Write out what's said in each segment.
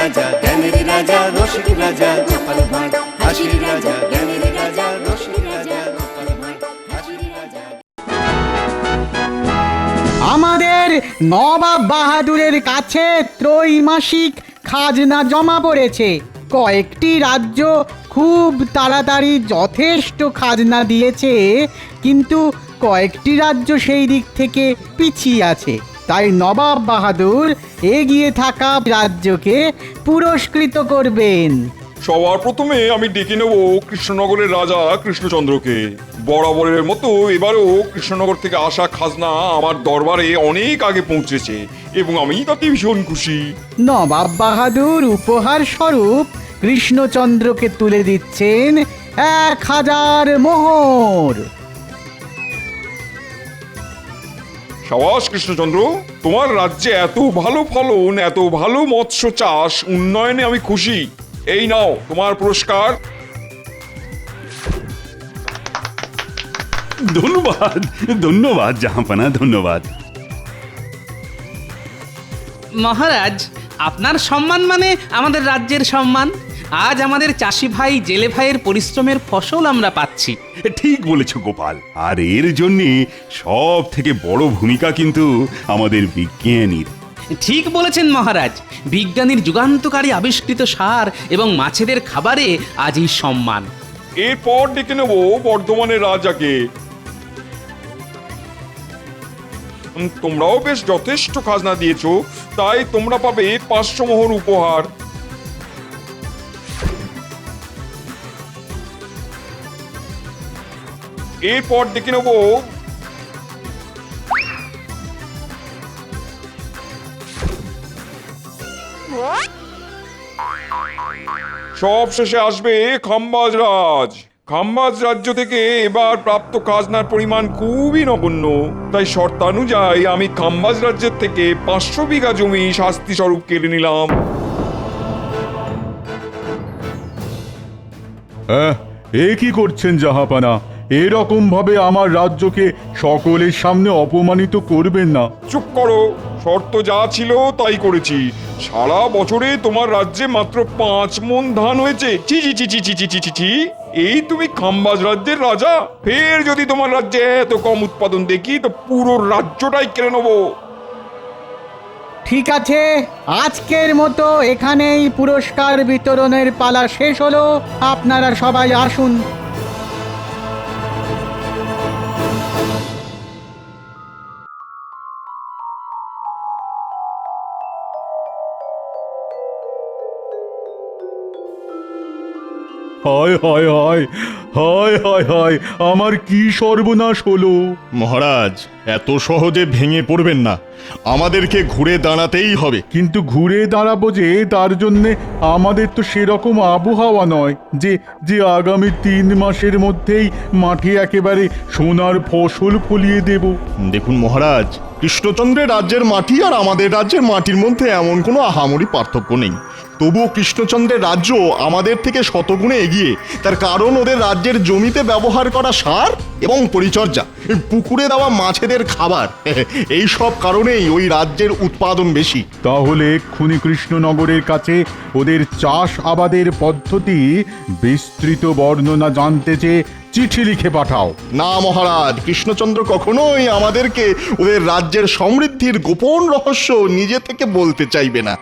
রাজা জ্ঞানের রাজা রসিক রাজা গোপাল ভাঁড় হাসির রাজা জ্ঞানের রাজা রসিক রাজা গোপাল ভাঁড় হাসির রাজা। আমাদের নবাব বাহাদুরের কাছে ত্রৈমাসিক খাজনা জমা পড়েছে। কয়েকটি রাজ্য খুব তাড়াতাড়ি যথেষ্ট খাজনা দিয়েছে, কিন্তু কয়েকটি রাজ্য সেই দিক থেকে পিছিয়ে আছে। তাই নবাব বাহাদুর এগিয়ে থাকা রাজ্যকে পুরস্কৃত করবেন। সবার প্রথমে আমি ডেকে নেব কৃষ্ণনগরের রাজা কৃষ্ণচন্দ্রকে। বরাবরের মতো এবারও কৃষ্ণনগর থেকে আসা খাজনা আমার দরবারে অনেক আগে পৌঁছেছে এবং আমি তাতে ভীষণ খুশি। নবাব বাহাদুর উপহার স্বরূপ কৃষ্ণচন্দ্রকে তুলে দিচ্ছেন 1000 মোহর। সাবাস কৃষ্ণচন্দ্র, তোমার রাজ্যে এত ভালো ফলন, এত ভালো মৎস্য চাষ, উন্নয়নে আমি খুশি। এই নাও তোমার পুরস্কার। ধন্যবাদ ধন্যবাদ জাহাঁপনা, ধন্যবাদ। মহারাজ, আপনার সম্মান মানে আমাদের রাজ্যের সম্মান। আজ আমাদের চাষি ভাই জেলে ভাইয়ের পরিশ্রমের ফসল আমরা পাচ্ছি। ঠিক বলেছ গোপাল, আর এর জন্য সব থেকে বড় ভূমিকা কিন্তু আমাদের বিজ্ঞানীর। ঠিক বলেছেন মহারাজ, বিজ্ঞানীর যুগান্তকারী আবিষ্কৃত সার এবং মাছেদের খাবারে আজ এই সম্মান। এরপর ডেকে নেব বর্ধমানের রাজাকে। তোমরাও বেশ যথেষ্ট খাজনা দিয়েছো, তাই তোমরা পাবে 500 মোহর উপহার। এরপর ডেকে নেব সব শেষে আসবে খাম্বাজ রাজ। খাম্বাজ রাজ্য থেকে এবার প্রাপ্ত খাজনার পরিমাণ খুবই নগণ্য, তাই শর্তানুযায়ী আমি খাম্বাজ রাজ্যের থেকে 500 বিঘা জমি শাস্তি স্বরূপ কেড়ে নিলাম। এ কি করছেন জাহাপানা? এরকম ভাবে আমার রাজ্যকে সকলের সামনে অপমানিত করবেন না। চুপ করো, শর্ত যা ছিল তাই করেছি। সারা বছরে তোমার রাজ্যে মাত্র 5 মণ ধান হয়েছে। চি চি চি চি চি চি চি চি, এই তুমি খাম্বাজ রাজ্যের রাজা? ফের যদি তোমার রাজ্যে এত কম উৎপাদন দেখি তো পুরো রাজ্যটাই কেড়ে নেবো। ঠিক আছে, আজকের মতো এখানেই পুরস্কার বিতরণের পালা শেষ হলো। আপনারা সবাই আসুন। হায় হায় হায় হায় হায় হায়, আমার কি সর্বনাশ হলো! মহারাজ, এত সহজে ভেঙে পড়বেন না, আমাদেরকে ঘুরে দাঁড়াতেই হবে। কিন্তু ঘুরে দাঁড়াবো যে, তার জন্যে আমাদের তো সেরকম আবহাওয়া নয় যে যে আগামী 3 মাসের মধ্যেই মাঠে একেবারে সোনার ফসল ফলিয়ে দেব। দেখুন মহারাজ, কৃষ্ণচন্দ্রের রাজ্যের মাটি আর আমাদের রাজ্যের মাটির মধ্যে এমন কোনো আহামরি পার্থক্য নেই। তবুও কৃষ্ণচন্দ্রের রাজ্য আমাদের থেকে শতগুণে এগিয়ে। তার কারণ ওদের রাজ্যের জমিতে ব্যবহার করা সার এবং পরিচর্যা, পুকুরে দেওয়া মাছেদের খাবার, এই সব কারণেই ওই রাজ্যের উৎপাদন বেশি। তাহলে এক্ষুনি কৃষ্ণনগরের কাছে ওদের চাষ আবাদের পদ্ধতি বিস্তৃত বর্ণনা জানতে চেয়ে চিঠি লিখে পাঠাও। না মহারাজ, কৃষ্ণচন্দ্র কখনোই আমাদেরকে ওদের রাজ্যের সমৃদ্ধির গোপন রহস্য নিজে থেকে বলতে চাইবে না।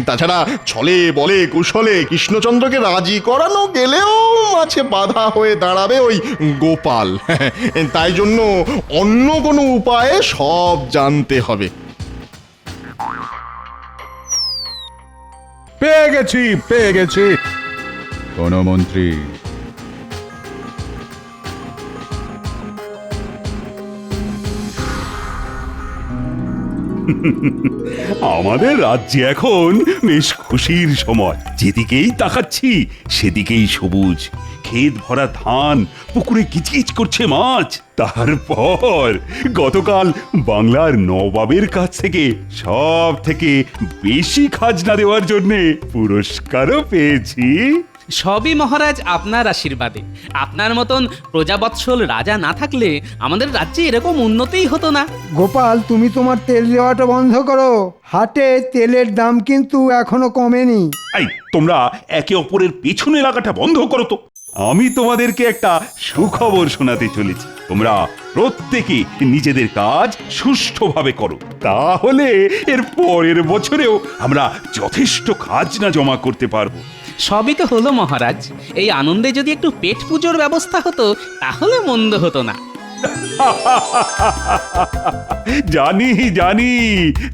তাছাড়া ছলে বলে কুশলে কৃষ্ণচন্দ্রকে রাজি করানো গেলেও মাঝে বাধা হয়ে দাঁড়াবে ওই গোপাল। তাই জন্য অন্য কোনো উপায়ে সব জানতে হবে। পেয়ে গেছি কোন মন্ত্রী। আমাদের রাজ্যে এখন বেশ খুশির সময়। যেদিকেই তাকাচ্ছি সেদিকেই সবুজ, ক্ষেত ভরা ধান, পুকুরে কিচকিচ করছে মাছ। তারপর গতকাল বাংলার নবাবের কাছ থেকে সব থেকে বেশি খাজনা দেওয়ার জন্য পুরস্কারও পেয়েছি। সবই মহারাজ আপনার আশীর্বাদে। আপনার মতন প্রজাবৎসল রাজা না থাকলে আমাদের রাজ্যে এরকম উন্নতিই হতো না। গোপাল, তুমি তোমার তেল দেওয়াটা বন্ধ করো। হাটে তেলের দাম কিন্তু এখনো কমেনি। এই তোমরা একে অপরের পেছনে লাগাটা বন্ধ করো তো। আমি তোমাদেরকে একটা সুখবর শোনাতে চলেছি। তোমরা প্রত্যেকে নিজেদের কাজ সুষ্ঠুভাবে করো, তাহলে এর পরের বছরেও আমরা যথেষ্ট খাজনা জমা করতে পারবো। সবই তো হলো মহারাজ। এই আনন্দে যদি একটু পেট পুজোর ব্যবস্থা হতো তাহলে মন্দ হতো না। জানি জানি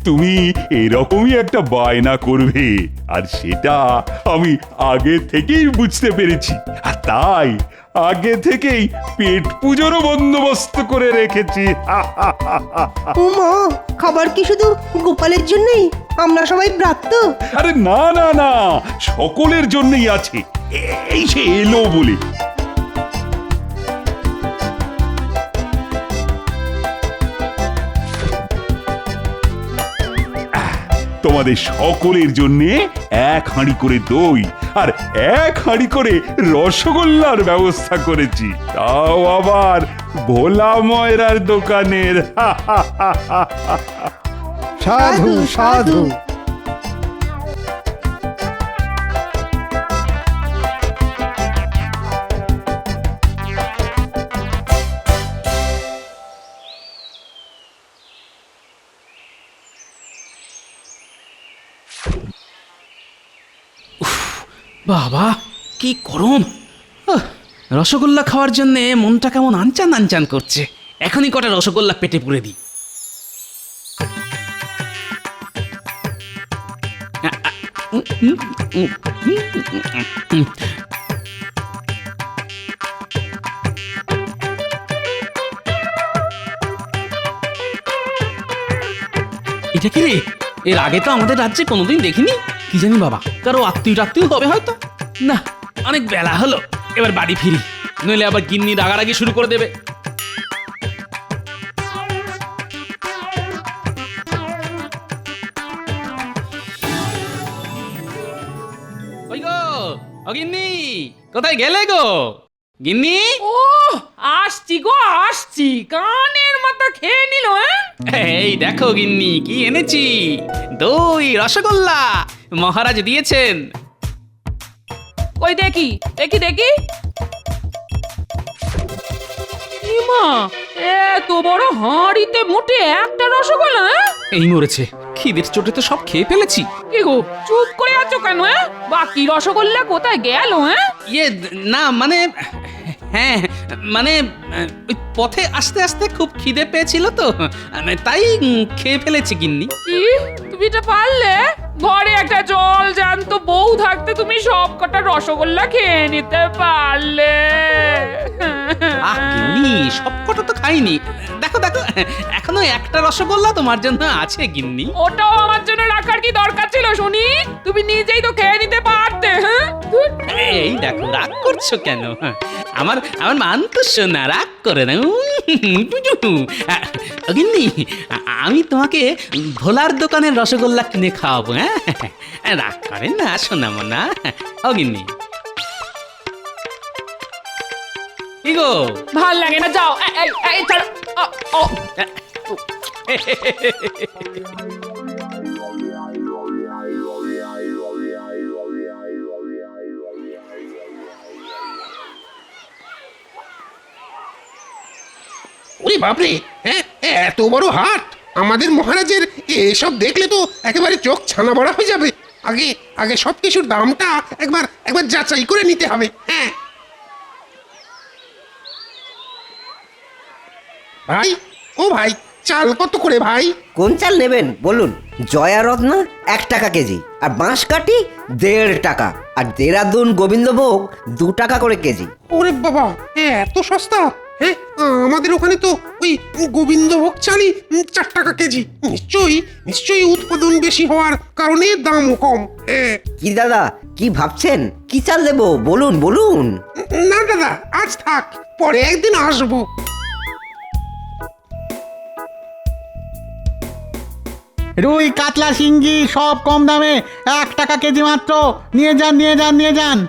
তুমি এরকমই একটা বায়না করবে, আর সেটা আমি আগে থেকেই বুঝতে পেরেছি। আর তাই আগে থেকেই পেট পুজোরও বন্দোবস্ত করে রেখেছি। উমা, খাবার কি শুধু গোপালের জন্যই? আমরা সবাই ব্রাত্য। আরে না না না, সকলের জন্যই আছে। এই সে এলো বলে। তোমাদের সকলের জন্য এক হাঁড়ি করে দই আর এক হাঁড়ি করে রসগোল্লার ব্যবস্থা করেছি, তাও আবার ভোলা ময়রার দোকানের। সাধু সাধু। বাবা কি গরম! রসগোল্লা খাওয়ার জন্য মনটা কেমন আনচান আনচান করছে। এখনই কটা রসগোল্লা পেটে পুরে দিই। এটা কি রে? এর আগে তো আমাদের রাজ্যে কোনোদিন দেখিনি। কি জানি বাবা, কারো আত্মীয় হবে হয়তো। না, অনেক বেলা হলো, এবার বাড়ি ফিরি, নইলে আবার গিন্নি রাগারাগি শুরু করে দেবে। ওই গো, ও গিন্নি, কোথায় গেলে গো? গিন্নি! ও আসছি গো, আসছি। কানের মতো খেয়ে নিল। এই দেখো গিন্নি, কি এনেছি। দই, রসগোল্লা মহারাজ দিয়েছেন। কই দেখি দেখি দেখি। ইমা, এত বড় হাঁড়িতে মোটে একটা রসগোল্লা। এই মরেছে, খিদের চোটে তো সব খেয়ে ফেলেছি। কি গো, চুপ করে আছো কেন? বাকি রসগোল্লা কোথায় গেল? ইয়ে না মানে, হ্যাঁ মানে ওই পথে আস্তে আস্তে খুব খিদে পেয়েছিল তো, তাই খেয়ে ফেলেছি গিন্নি। কি, তুমি এটা পারলে? ঘরে একটা জল জ্যান্ত বউ থাকতে তুমি সব কটা রসগোল্লা খেয়ে নিতে পারলে? আহ গিন্নি, সবকটা তো খাইনি। দেখো দেখো, এখনো একটা রসগোল্লা তোমার জন্য আছে গিন্নি। ওটাও আমার জন্য রাখার কি দরকার ছিল শুনি? তুমি নিজেই তো খেয়ে নিতে পারতে। এই দেখো, রাগ করছো কেন? আমার আমার মান তো শোনা, রাগ করে না। গিন্নি, আমি তোমাকে ভোলার দোকানের রসগোল্লা কিনে খাওয়াবো। হ্যাঁ, রাগ করে না শোনা মনা। ও গিন্নি, কি গো? ভাল লাগে না, যাও। এই ছাড়ো। ও ওরে বাপরে, হ্যাঁ এত বড় হাট! আমাদের মহারাজের এসব দেখলে তো একেবারে চোখ ছানা বড়া হয়ে যাবে। আগে আগে সবকিছুর দামটা একবার একবার যাচাই করে নিতে হবে। হ্যাঁ ভাই, ও ভাই, চাল কত করে ভাই? কোন চাল নেবেন বলুন? জয়া রত্না 1 টাকা কেজি, আর বাঁশকাঠি 1.5 টাকা, আর দেরাদুন গোবিন্দভোগ 2 টাকা করে কেজি। ওরে বাবা, এত সস্তা! হ্যাঁ, আমাদের ওখানে তো ওই গোবিন্দভোগ চালই 4 টাকা কেজি। নিশ্চয়ই উৎপাদন বেশি হওয়ার কারণে দামও কম। হ্যাঁ। কি দাদা, কি ভাবছেন? কি চাল দেবো বলুন বলুন? না দাদা, আজ থাক, পরে একদিন আসবো। রুই, কাতলা, শিঙ্গি সব কম দামে 1 টাকা কেজি মাত্র। নিয়ে যান নিয়ে যান নিয়ে যান।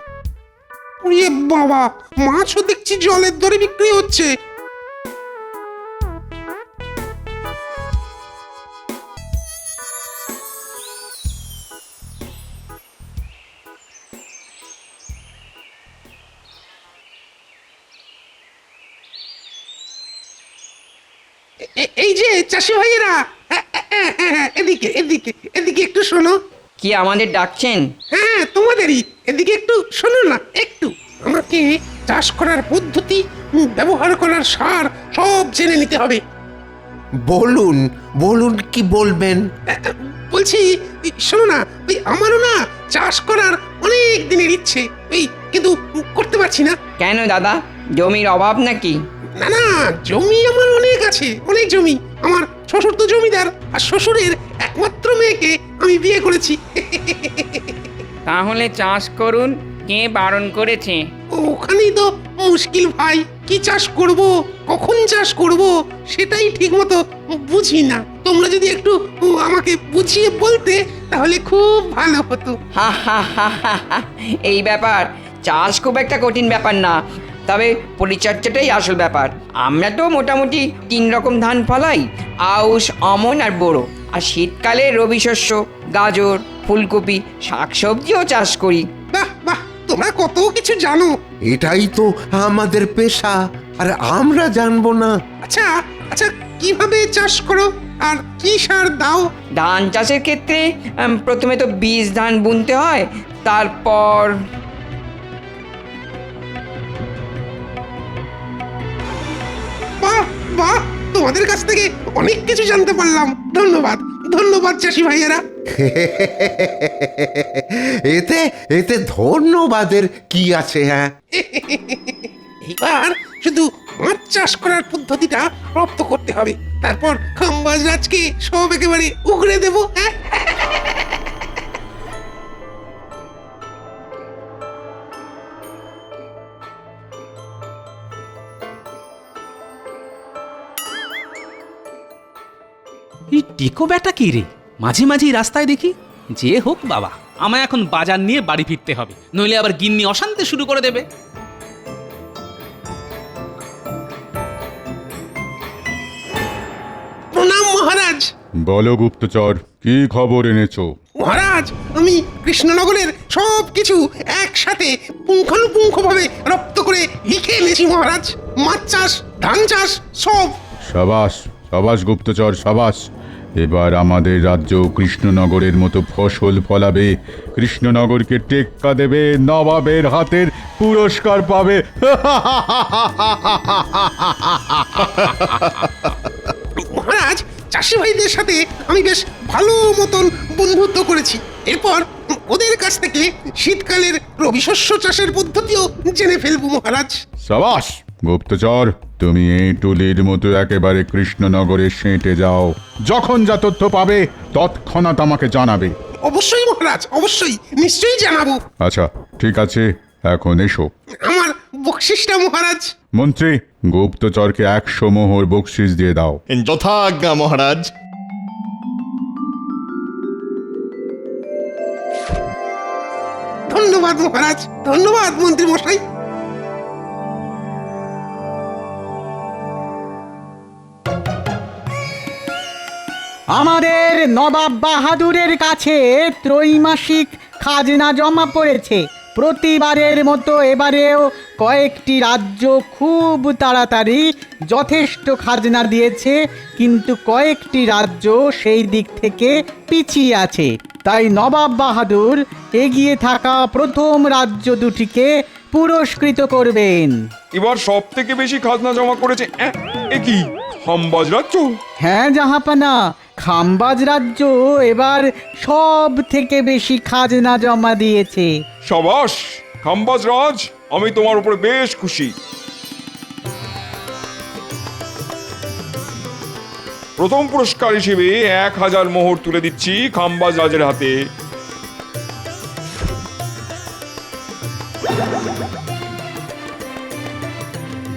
ইয়ে বাবা, মাছও দেখছি জলের দরে বিক্রি হচ্ছে। এই যে চাষি ভাইয়েরা, এদিকে এদিকে এদিকে একটু শোনো। কি আমাদের ডাকছেন? হ্যাঁ, তোমাদেরই। এদিকে একটু শোনো না, একটু। আমাকে চাষ করার পদ্ধতি, ব্যবহার করার সার সব জেনে নিতে হবে। বলুন বলুন কি বলবেন? বলছি, শোনো না, ওই আমারও না চাষ করার অনেক দিনের ইচ্ছে, ওই কিন্তু করতে পারছি না। কেন দাদা, জমির অভাব নাকি? না না, জমি আমার অনেক আছে, অনেক জমি। আমার শ্বশুর তো জমিদার, আর শ্বশুরের একমাত্র মেয়েকে আমি বিয়ে করেছি। তাহলে চাষ করুন, কে বারণ করেছে? ওখানেই তো মুশকিল ভাই, কি চাষ করব, কখন চাষ করব, সেটাই ঠিক মতো বুঝি না। তোমরা যদি একটু আমাকে বুঝিয়ে বলতে তাহলে খুব ভালো হতো। হা হা হা হা হা। এই ব্যাপার, চাষ খুব একটা কঠিন ব্যাপার না, তবে পরিচর্যাটাই আসল ব্যাপার। আমরা তো মোটামুটি 3 রকম ধান ফলাই, আউশ, আমন আর বোরো। আর শীতকালে রবি শস্য, গাজর, ফুলকপি, শাকসবজিও চাষ করি। বাহ বাহ, তোমরা কত কিছু জানো। এটাই তো আমাদের পেশা, আর আমরা জানবো না? আচ্ছা আচ্ছা, কিভাবে চাষ করো আর কি সার দাও? ধান চাষের ক্ষেত্রে প্রথমে তো বীজ ধান বুনতে হয়, তারপর বাহ বাহ, তোমাদের কাছ থেকে অনেক কিছু জানতে পারলাম। ধন্যবাদ ধন্যবাদ চাষি ভাইয়েরা। এতে এতে ধন্যবাদের কি আছে? হ্যাঁ, এবার শুধু মাছ চাষ করার পদ্ধতিটা রপ্ত করতে হবে, তারপর খাম্বাজ রাজকে সব একেবারে উগড়ে দেবো। হ্যাঁ, এই টেকো ব্যাটা কি রে? মাঝে মাঝেই রাস্তায় দেখি। যে হোক বাবা, আমায় এখন বাজার নিয়ে বাড়ি ফিরতে হবে, নইলে আবার গিন্নি অশান্তি শুরু করে দেবে। প্রণাম মহারাজ। বলো গুপ্তচর, কি খবর এনেছো? মহারাজ, আমি কৃষ্ণনগরের সব কিছু একসাথে পুঙ্খানুপুঙ্খভাবে রপ্ত করে লিখে এনেছি মহারাজ। মাছ চাষ, ধান চাষ, সব। সাবাস সাবাস গুপ্তচর, সাবাস। এবার আমাদের রাজ্য কৃষ্ণনগরের মতো ফসল ফলাবে, কৃষ্ণনগরকে টেক্কা দেবে, নবাবের হাতের পুরস্কার পাবে। মহারাজ, চাষি ভাইদের সাথে আমি বেশ ভালো মতন বন্ধুত্ব করেছি। এরপর ওদের কাছ থেকে শীতকালের রবি শস্য চাষের পদ্ধতিও জেনে ফেলবো মহারাজ। সাবাস গুপ্তচর, তুমি এই টুলির মতো একেবারে কৃষ্ণনগরে সেঁটে যাও। যখন যা তথ্য পাবে তৎক্ষণাৎ আমাকে জানাবে। অবশ্যই মহারাজ, অবশ্যই, নিশ্চয়ই জানাবো। আচ্ছা ঠিক আছে, এখন এসো। আমার বকশিসটা মহারাজ। মন্ত্রী, গুপ্তচরকে 100 মোহর বকশিস দিয়ে দাও। যথাজ্ঞা মহারাজ। ধন্যবাদ মহারাজ, ধন্যবাদ মন্ত্রী মশাই। আমাদের নবাব বাহাদুরের কাছে ত্রৈমাসিক খাজনা জমা পড়েছে। প্রতিবারের মতো এবারেও কয়েকটি রাজ্য খুব তাড়াতাড়ি যথেষ্ট খাজনা দিয়েছে, কিন্তু কয়েকটি রাজ্য সেই দিক থেকে পিছিয়ে আছে। তাই নবাব বাহাদুর এগিয়ে থাকা প্রথম রাজ্য দুটিকে পুরস্কৃত করবেন। এবার সব থেকে বেশি খাজনা জমা করেছে এ কি খাম্বাজ রাজ্য? হ্যাঁ জাহাপানা, খাম্বাজ রাজ্য এবার সব থেকে বেশি খাজনা জমা দিয়েছে। সাবাস খাম্বাজ রাজ, আমি তোমার উপরে বেশ খুশি। প্রথম পুরস্কার হিসেবে 1000 মোহর তুলে দিচ্ছি খাম্বাজ রাজের হাতে।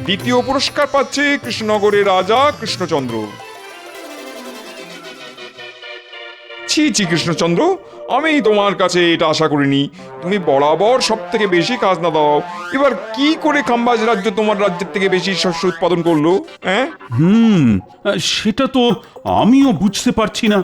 দ্বিতীয় পুরস্কার পাচ্ছে কৃষ্ণনগরের রাজা কৃষ্ণচন্দ্র। ছি ছি কৃষ্ণচন্দ্র, আমি তোমার কাছে এটা আশা করিনি। তুমি বরাবর সব থেকে বেশি খাজনা দাও। এবার কি করে খাম্বাজ রাজ্য তোমার রাজ্যের থেকে বেশি শস্য উৎপাদন করলো? হ্যাঁ, সেটা তো আমিও বুঝতে পারছি না।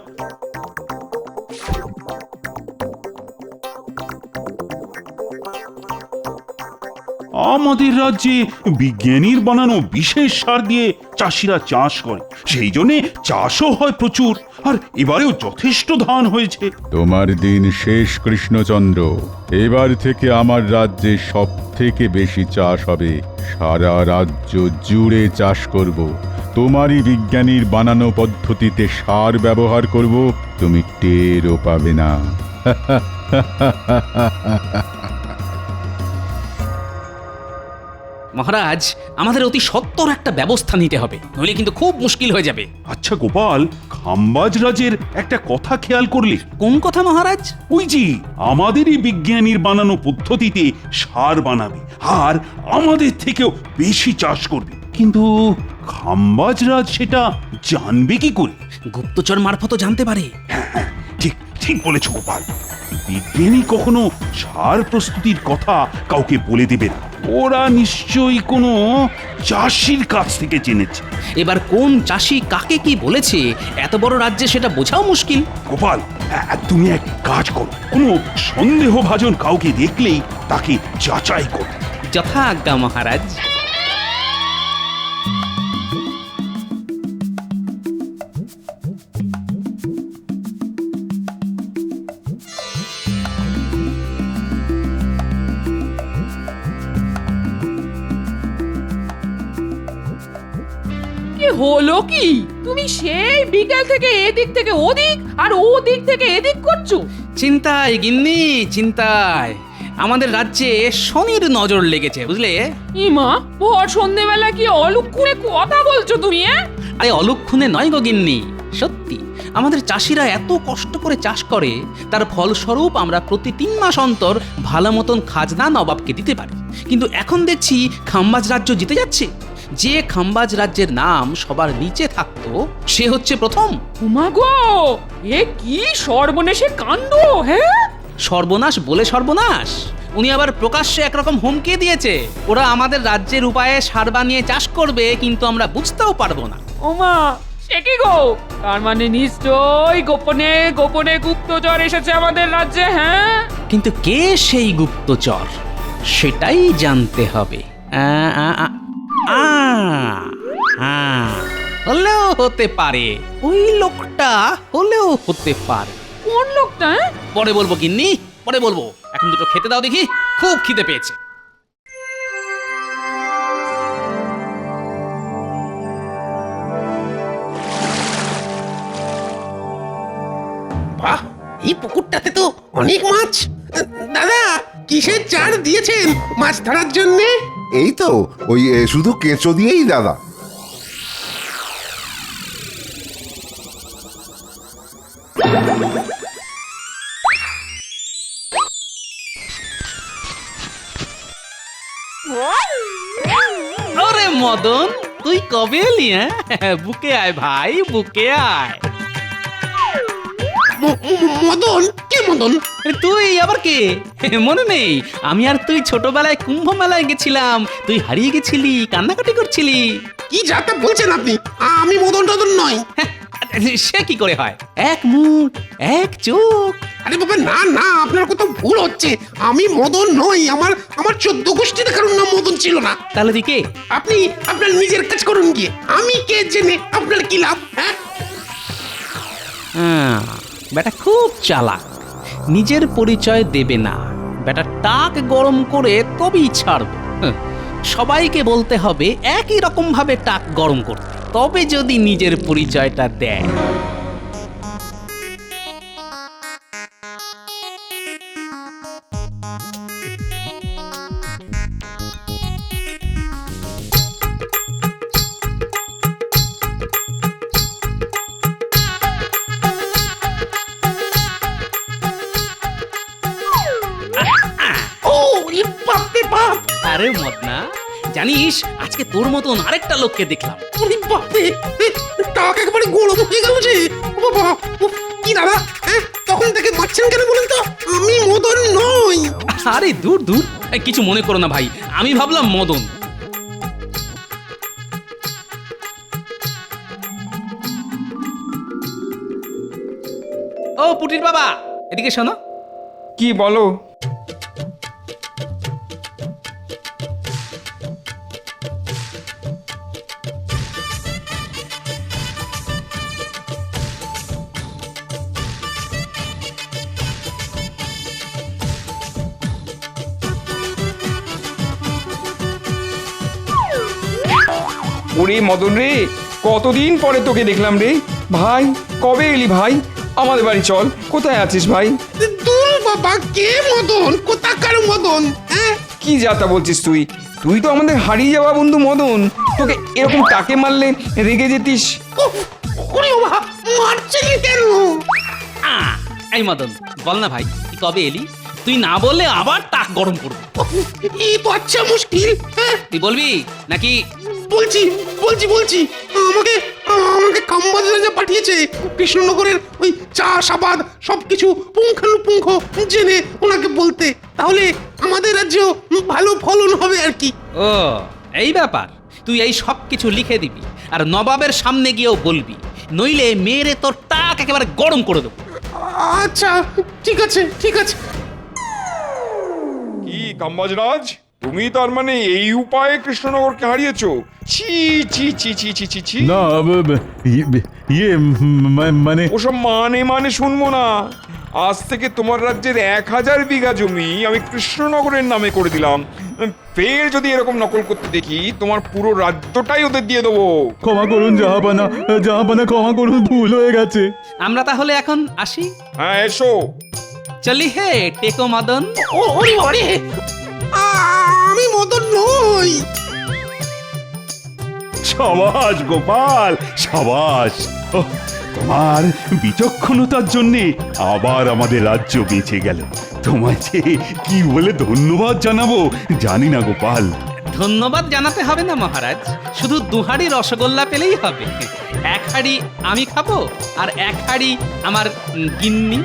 আমাদের রাজ্যে বিজ্ঞানীর বানানো বিশেষ সার দিয়ে চাষিরা চাষ করে, সেই জন্য চাষও হয় প্রচুর, আর এবারেও যথেষ্ট ধান হয়েছে। তোমার দিন শেষ কৃষ্ণচন্দ্র। এবার থেকে আমার রাজ্যে সব থেকে বেশি চাষ হবে। সারা রাজ্য জুড়ে চাষ করব। তোমারই বিজ্ঞানীর বানানো পদ্ধতিতে সার ব্যবহার করব, তুমি টেরও পাবে না। মহারাজ, আমাদের অতি সত্বর একটা ব্যবস্থা নিতে হবে, নইলে কিন্তু খুব মুশকিল হয়ে যাবে। আচ্ছা গোপাল, খাম্বাজ রাজের একটা কথা খেয়াল করলে? কোন কথা মহারাজ? ওই যে আমাদেরই বিজ্ঞানীর বানানো পদ্ধতিতে সার বানাবে, আর আমাদের থেকেও বেশি চাষ করবে, কিন্তু খাম্বাজ রাজ সেটা জানবে কি করে? গুপ্তচর মারফত জানতে পারে। হ্যাঁ, ঠিক ঠিক বলেছ গোপাল। বিজ্ঞানী কখনো সার প্রস্তুতির কথা কাউকে বলে দেবে না। ওরা নিশ্চয়ই কোনো চাষির কাছ থেকে জেনেছে। এবার কোন চাষি কাকে কি বলেছে এত বড় রাজ্যে সেটা বোঝাও মুশকিল। গোপাল, তুমি এক কাজ করো, কোনো সন্দেহভাজন কাউকে দেখলেই তাকে যাচাই করো। যথা আজ্ঞা মহারাজ। হলো কি? তুমি সেই বিকেল থেকে এদিক থেকে ওদিক আর ওদিক থেকে এদিক করছো। চিন্তায় গিন্নি, চিন্তায়। আমাদের রাজ্যে শনির নজর লেগেছে, বুঝলে? ইমা, ভর সন্ধেবেলা কি অলক্ষণে কথা বলছো তুমি? আরে অলক্ষণে নয় গো গিন্নি, সত্যি। আমাদের চাষিরা এত কষ্ট করে চাষ করে, তার ফলস্বরূপ আমরা প্রতি 3 মাস অন্তর ভালো মতন খাজনা নবাবকে দিতে পারি। কিন্তু এখন দেখছি খাম্বাজ রাজ্য জিতে যাচ্ছে। যে খাম্বাজ রাজ্যের নাম সবার নিচে থাকতো সে হচ্ছে প্রথম। উমা গো, এ কি সর্বনেশে কাণ্ড! হ্যাঁ, সর্বনাশ বলে সর্বনাশ। উনি আবার প্রকাশ্যে একরকম হুমকি দিয়েছে, ওরা আমাদের রাজ্যের উপায়ে সার বানিয়ে চাষ করবে, কিন্তু আমরা বুঝতেও পারবো না। ওমা, সে কি গো? তার মানে নিশ্চয়ই গোপনে গোপনে গুপ্তচর এসেছে আমাদের রাজ্যে। হ্যাঁ, কিন্তু কে সেই গুপ্তচর সেটাই জানতে হবে। হলেও হতে পারে, ওই লোকটা হলেও হতে পারে। কোন লোকটা? পরে বলবো গিন্নি, পরে বলবো। এখন দুটো খেতে দাও দেখি, খুব খিদে পেয়েছে। বাহ, এই পুকুরটাতে তো অনেক মাছ। দাদা, কিসের চার দিয়েছেন মাছ ধরার জন্য? এই তো ওই শুধু কেঁচো দিয়েই দাদা। ওরে মদন, তুই কবে এলি? হ্যাঁ, বুকে আয় ভাই, বুকে আয়। মদন? কে মদন? তুই আবার কে? মনে নেই? আমি আর তুই ছোটবেলায় কুম্ভ মেলায় গেছিলাম, তুই হারিয়ে গেছিলি, কান্নাকাটি করছিলি। কি যাতা বলছেন আপনি? আমি মদন টদন নয়। সে কি করে হয়? এক মুখ, এক চোখ। আরে বাবা, না না, আপনার কোথাও ভুল হচ্ছে। আমি মদন নই। আমার 14 গোষ্ঠীতে কারোর নাম মদন ছিল না। তাহলে তুই কে? আপনি আপনার নিজের কাজ করুন গিয়ে। আমি কে জেনে আপনার কি লাভ? হ্যাঁ, বেটা খুব চালাক, নিজের পরিচয় দেবে না। বেটা টাক গরম করে তবেই ছাড়ব। সবাইকে বলতে হবে একই রকম ভাবে টাক গরম করতে, তবে যদি নিজের পরিচয়টা দেয়। আরে মদনা, জানিস আজকে তোর মতন আরেকটা লোককে দেখলাম। টাক একবারে গরম হয়ে গেল যে। বাবা, কি দাদা? তখন থেকে মারছেন কেন বলুন তো? আমি মদন নই। আরে দূর দূর, এই, কিছু মনে করো না ভাই, আমি ভাবলাম মদন। ও পুটির বাবা, এদিকে শোনো। কি বলো? ওরে মদন রে, কতদিন পরে তোকে দেখলাম রে ভাই। কবে এলি ভাই? আমাদের বাড়ি চল। কোথায় আছিস ভাই? দূর বাবা, কে মদন? কোথাকার মদন? হ্যাঁ, কি যাতা বলছিস তুই? তুই তো আমাদের হারিয়ে যাওয়া বন্ধু মদন। তোকে এরকম টাকে মারলে রেগে যেতিস। উফ, ওরে বাবা, মারছেন কেন? এই মদন, বল না ভাই, তুই কবে এলি? তুই না বললে আবার টাক গরম করবো। উফ, এই তো আচ্ছা মুশকিল। হ্যাঁ, তুই বলবি নাকি? বলছি বলছি বলছি আমাকে আমাকে কাম্বাজ রাজা পাঠিয়েছে কৃষ্ণনগরের ওই চাষাবাদ সবকিছু পুঙ্খানুপুঙ্খ জেনে ওনাকে বলতে। তাহলে আমাদের রাজ্য ভালো ফলন হবে আর কি। ও এই ব্যাপার, তুই এই সব কিছু লিখে দিবি আর নবাবের সামনে গিয়েও বলবি, নইলে মেরে তোর টাক একেবারে গরম করে দেবো। আচ্ছা, ঠিক আছে ঠিক আছে। কি কাম্বাজরাজ, তুমি তার মানে এই উপায়ে কৃষ্ণনগরকে হারিয়েছো? ছি ছি ছি ছি ছি ছি ছি। না ইয়ে মানে ওসব মানে শুনবো না। আজ থেকে তোমার রাজ্যের 1000 বিঘা জমি আমি কৃষ্ণনগরের নামে করে দিলাম। ফের যদি এরকম নকল করতে দেখি, তোমার পুরো রাজ্যটাই ওদের দিয়ে দেবো। ক্ষমা করুন জাহাপানা, জাহাপানা ক্ষমা করুন, ভুল হয়ে গেছে। আমরা তাহলে এখন আসি। হ্যাঁ এসো। চলি হে টেকো মদন। ওরে ওরে, আমি মদন নই। সাবাস গোপাল, সাবাস। ওহ, তোমার বিচক্ষণতার জন্যে আবার আমাদের রাজ্য বেঁচে গেল। তোমায় যে কি বলে ধন্যবাদ জানাবো জানি না গোপাল। ধন্যবাদ জানাতে হবে না মহারাজ, শুধু 2 হাঁড়ি রসগোল্লা পেলেই হবে। 1 হাঁড়ি আমি খাবো আর 1 হাঁড়ি আমার গিন্নি।